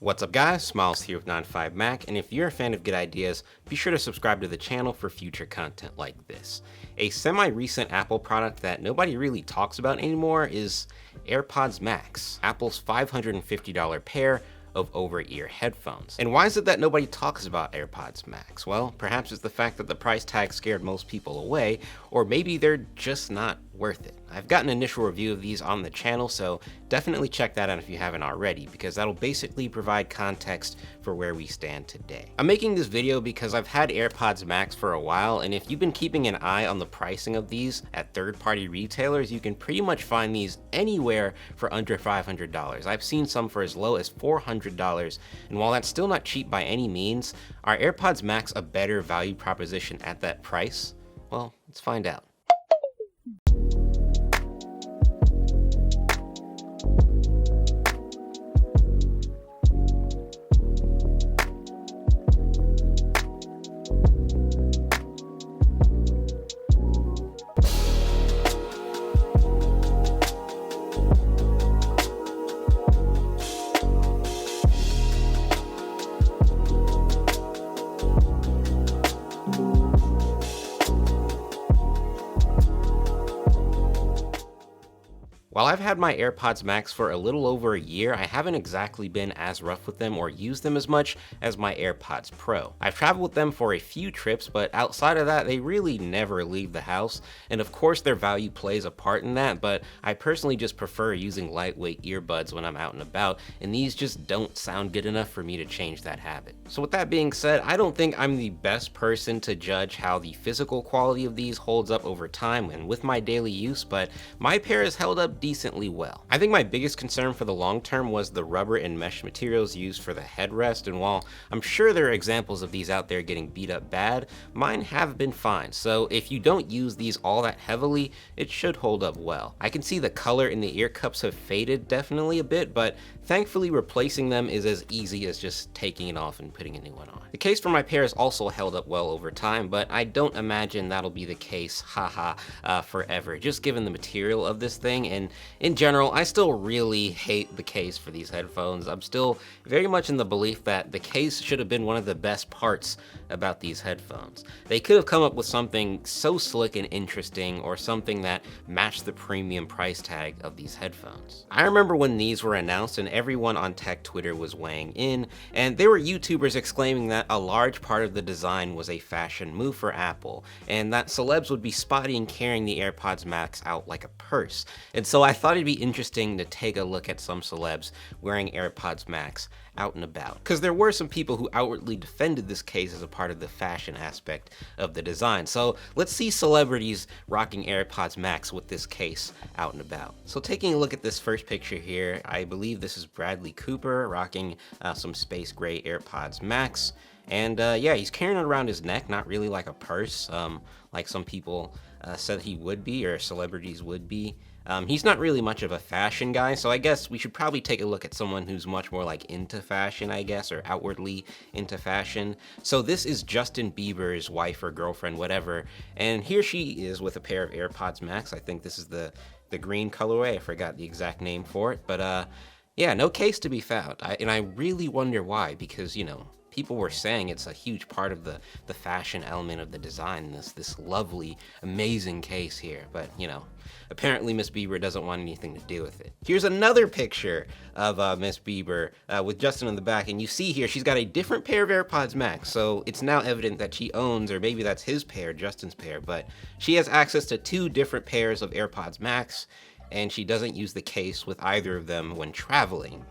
What's up guys, Smiles here with 95Mac, and if you're a fan of good ideas, be sure to subscribe to the channel for future content like this. A semi-recent Apple product that nobody really talks about anymore is AirPods Max, Apple's $550 pair of over-ear headphones. And why is it that nobody talks about AirPods Max? Well, perhaps it's the fact that the price tag scared most people away, or maybe they're just not worth it. I've got an initial review of these on the channel, so definitely check that out if you haven't already, because that'll basically provide context for where we stand today. I'm making this video because I've had AirPods Max for a while, and if you've been keeping an eye on the pricing of these at third-party retailers, you can pretty much find these anywhere for under $500. I've seen some for as low as $400, and while that's still not cheap by any means, are AirPods Max a better value proposition at that price? Well, let's find out. While I've had my AirPods Max for a little over a year, I haven't exactly been as rough with them or used them as much as my AirPods Pro. I've traveled with them for a few trips, but outside of that, they really never leave the house. And of course, their value plays a part in that, but I personally just prefer using lightweight earbuds when I'm out and about, and these just don't sound good enough for me to change that habit. So with that being said, I don't think I'm the best person to judge how the physical quality of these holds up over time and with my daily use, but my pair has held up decently well. I think my biggest concern for the long term was the rubber and mesh materials used for the headrest, and while I'm sure there are examples of these out there getting beat up bad, mine have been fine. So if you don't use these all that heavily, it should hold up well. I can see the color in the ear cups have faded definitely a bit, but thankfully replacing them is as easy as just taking it off and putting a new one on. The case for my pair has also held up well over time, but I don't imagine that'll be the case, forever, just given the material of this thing. And in general, I still really hate the case for these headphones. I'm still very much in the belief that the case should have been one of the best parts about these headphones. They could have come up with something so slick and interesting, or something that matched the premium price tag of these headphones. I remember when these were announced and everyone on tech Twitter was weighing in, and there were YouTubers exclaiming that a large part of the design was a fashion move for Apple, and that celebs would be spotty and carrying the AirPods Max out like a purse. And so I thought it'd be interesting to take a look at some celebs wearing AirPods Max out and about, because there were some people who outwardly defended this case as a part of the fashion aspect of the design. So let's see celebrities rocking AirPods Max with this case out and about. So taking a look at this first picture here, I believe this is Bradley Cooper rocking some space gray AirPods Max. And yeah, he's carrying it around his neck, not really like a purse, like some people said he would be, or celebrities would be. He's not really much of a fashion guy, so I guess we should probably take a look at someone who's much more like into fashion, I guess, or outwardly into fashion. So this is Justin Bieber's wife or girlfriend, whatever, and here she is with a pair of AirPods Max. I think this is the green colorway. I forgot the exact name for it, but yeah, no case to be found. And I really wonder why, because, you know, people were saying it's a huge part of the fashion element of the design, this lovely, amazing case here. But, you know, apparently Miss Bieber doesn't want anything to do with it. Here's another picture of Miss Bieber with Justin in the back, and you see here she's got a different pair of AirPods Max, so it's now evident that she owns, or maybe that's his pair, Justin's pair, but she has access to two different pairs of AirPods Max, and she doesn't use the case with either of them when traveling.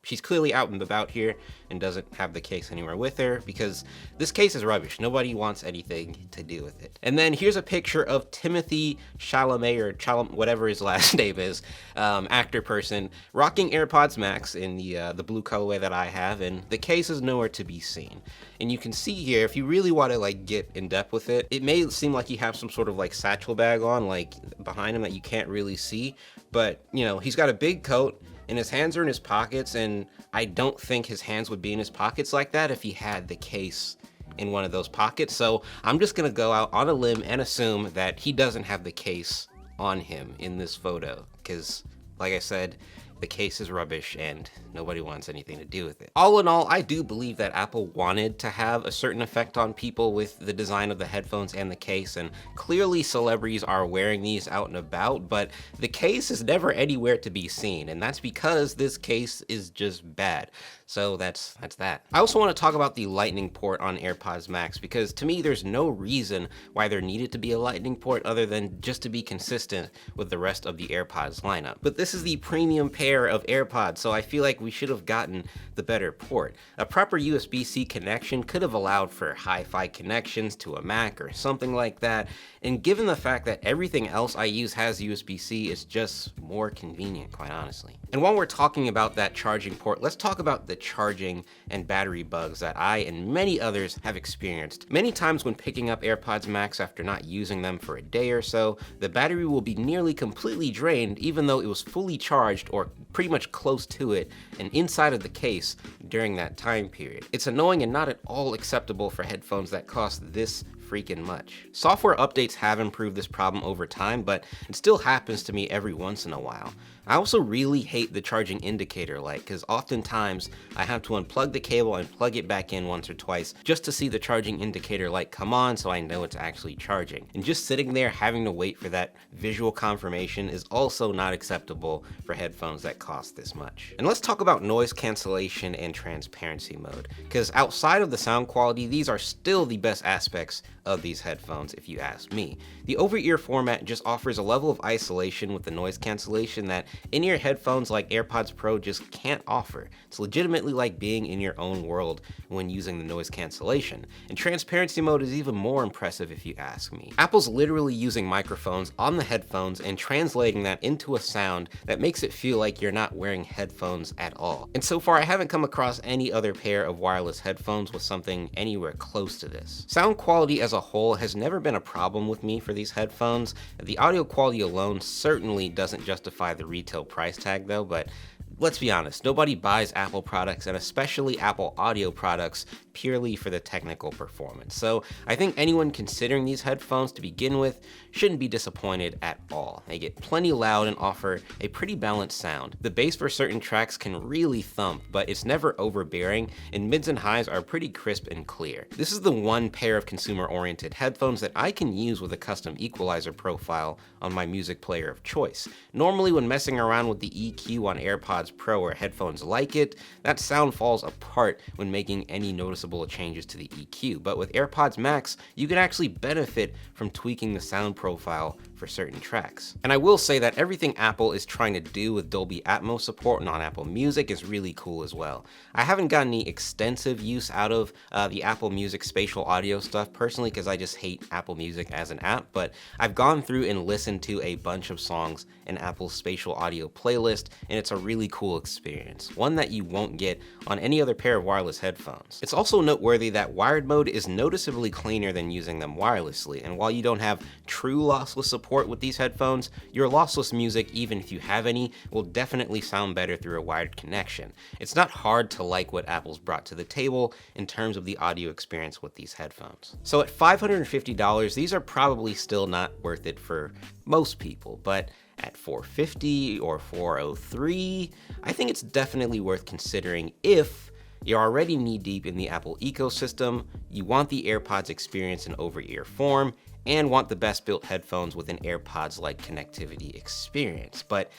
She's clearly out and about here and doesn't have the case anywhere with her, because this case is rubbish. Nobody wants anything to do with it. And then here's a picture of Timothy Chalamet, or whatever his last name is, actor person, rocking AirPods Max in the blue colorway that I have, and the case is nowhere to be seen. And you can see here, if you really want to like get in depth with it, it may seem like you have some sort of like satchel bag on, like behind him, that you can't really see, but you know, he's got a big coat, and his hands are in his pockets, and I don't think his hands would be in his pockets like that if he had the case in one of those pockets. So I'm just gonna go out on a limb and assume that he doesn't have the case on him in this photo, because like I said, the case is rubbish and nobody wants anything to do with it. All in all, I do believe that Apple wanted to have a certain effect on people with the design of the headphones and the case, and clearly celebrities are wearing these out and about, but the case is never anywhere to be seen, and that's because this case is just bad. So that's that. I also want to talk about the lightning port on AirPods Max, because to me there's no reason why there needed to be a lightning port other than just to be consistent with the rest of the AirPods lineup. But this is the premium pair of AirPods, so I feel like we should have gotten the better port. A proper USB-C connection could have allowed for hi-fi connections to a Mac or something like that, and given the fact that everything else I use has USB-C, it's just more convenient, quite honestly. And while we're talking about that charging port, let's talk about the charging and battery bugs that I and many others have experienced. Many times when picking up AirPods Max after not using them for a day or so, the battery will be nearly completely drained even though it was fully charged or pretty much close to it and inside of the case during that time period. It's annoying and not at all acceptable for headphones that cost this freaking much. Software updates have improved this problem over time, but it still happens to me every once in a while. I also really hate the charging indicator light, because oftentimes I have to unplug the cable and plug it back in once or twice just to see the charging indicator light come on so I know it's actually charging. And just sitting there having to wait for that visual confirmation is also not acceptable for headphones that cost this much. And let's talk about noise cancellation and transparency mode, because outside of the sound quality, these are still the best aspects of these headphones if you ask me. The over-ear format just offers a level of isolation with the noise cancellation that in-ear headphones like AirPods Pro just can't offer. It's legitimately like being in your own world when using the noise cancellation. And transparency mode is even more impressive if you ask me. Apple's literally using microphones on the headphones and translating that into a sound that makes it feel like you're not wearing headphones at all. And so far I haven't come across any other pair of wireless headphones with something anywhere close to this. Sound quality as a whole has never been a problem with me for these headphones. The audio quality alone certainly doesn't justify the retail price tag though, but let's be honest, nobody buys Apple products, and especially Apple audio products, purely for the technical performance. So I think anyone considering these headphones to begin with shouldn't be disappointed at all. They get plenty loud and offer a pretty balanced sound. The bass for certain tracks can really thump, but it's never overbearing, and mids and highs are pretty crisp and clear. This is the one pair of consumer-oriented headphones that I can use with a custom equalizer profile on my music player of choice. Normally when messing around with the EQ on AirPods Pro or headphones like it, that sound falls apart when making any noticeable changes to the EQ. But with AirPods Max, you can actually benefit from tweaking the sound profile for certain tracks. And I will say that everything Apple is trying to do with Dolby Atmos support on Apple Music is really cool as well. I haven't gotten any extensive use out of the Apple Music spatial audio stuff personally, because I just hate Apple Music as an app, but I've gone through and listened to a bunch of songs in Apple's spatial audio playlist, and it's a really cool experience, one that you won't get on any other pair of wireless headphones. It's also noteworthy that wired mode is noticeably cleaner than using them wirelessly, and while you don't have true lossless support with these headphones, your lossless music, even if you have any, will definitely sound better through a wired connection. It's not hard to like what Apple's brought to the table in terms of the audio experience with these headphones. So at $550, these are probably still not worth it for most people, but at $450 or $403, I think it's definitely worth considering if you're already knee-deep in the Apple ecosystem, you want the AirPods experience in over-ear form, and want the best built headphones with an AirPods-like connectivity experience. But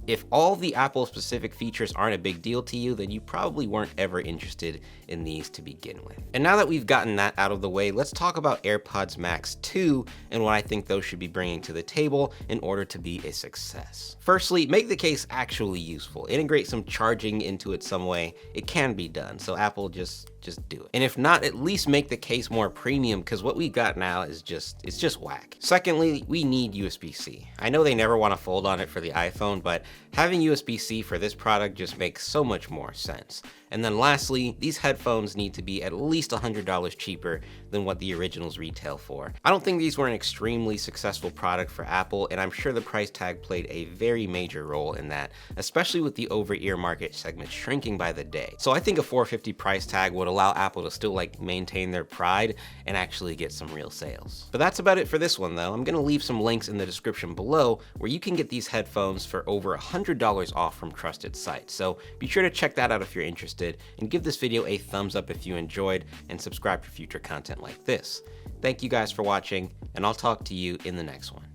if all the Apple specific features aren't a big deal to you, then you probably weren't ever interested in these to begin with. And now that we've gotten that out of the way, let's talk about AirPods Max 2 and what I think those should be bringing to the table in order to be a success. Firstly, make the case actually useful. Integrate some charging into it some way. It can be done, so Apple just do it. And if not, at least make the case more premium, because what we got now is it's just whack. Secondly, we need USB-C. I know they never want to fold on it for the iPhone, but having USB-C for this product just makes so much more sense. And then lastly, these headphones need to be at least $100 cheaper than what the originals retail for. I don't think these were an extremely successful product for Apple, and I'm sure the price tag played a very major role in that, especially with the over-ear market segment shrinking by the day. So I think a $450 price tag would allow Apple to still maintain their pride and actually get some real sales. But that's about it for this one though. I'm gonna leave some links in the description below where you can get these headphones for over $100 off from trusted sites. So be sure to check that out if you're interested, and give this video a thumbs up if you enjoyed, and subscribe for future content like this. Thank you guys for watching, and I'll talk to you in the next one.